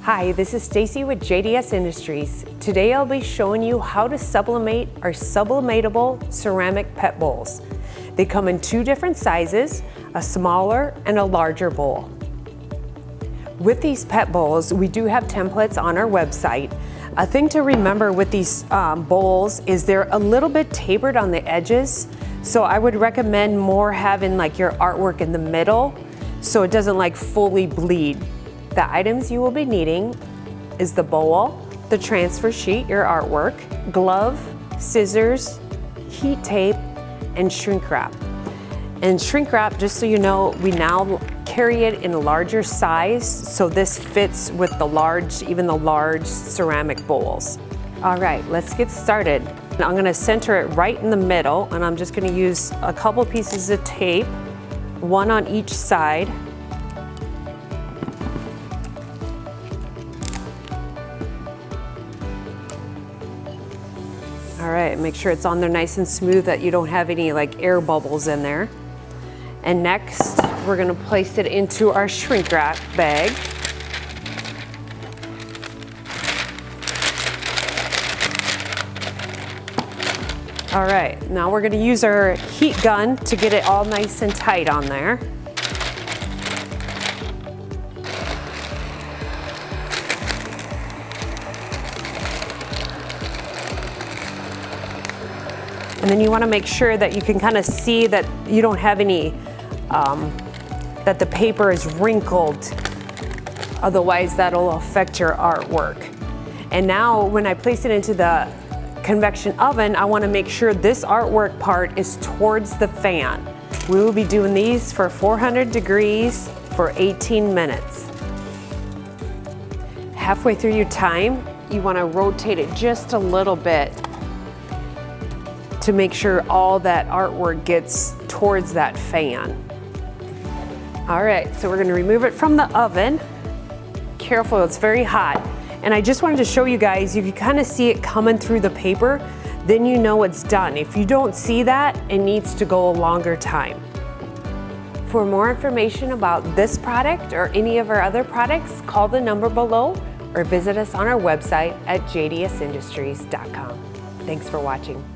Hi, this is Stacy with JDS Industries. Today I'll be showing you how to sublimate our sublimatable ceramic pet bowls. They come in two different sizes, a smaller and a larger bowl. With these pet bowls, we do have templates on our website. A thing to remember with these bowls is they're a little bit tapered on the edges, so I would recommend more having like your artwork in the middle so it doesn't like fully bleed. The items you will be needing is the bowl, the transfer sheet, your artwork, glove, scissors, heat tape, and shrink wrap. And shrink wrap, just so you know, we now carry it in a larger size, so this fits with the large, even the large ceramic bowls. All right, let's get started. I'm gonna center it right in the middle, and I'm just gonna use a couple pieces of tape, one on each side. All right, make sure it's on there nice and smooth, that you don't have any like air bubbles in there. And next, we're gonna place it into our shrink wrap bag. All right, now we're gonna use our heat gun to get it all nice and tight on there. And then you want to make sure that you can kind of see that you don't have any, that the paper is wrinkled. Otherwise, that'll affect your artwork. And now when I place it into the convection oven, I want to make sure this artwork part is towards the fan. We will be doing these for 400 degrees for 18 minutes. Halfway through your time, you want to rotate it just a little bit to make sure all that artwork gets towards that fan. All right, so we're gonna remove it from the oven. Careful, it's very hot. And I just wanted to show you guys, you can kind of see it coming through the paper, then you know it's done. If you don't see that, it needs to go a longer time. For more information about this product or any of our other products, call the number below or visit us on our website at jdsindustries.com. Thanks for watching.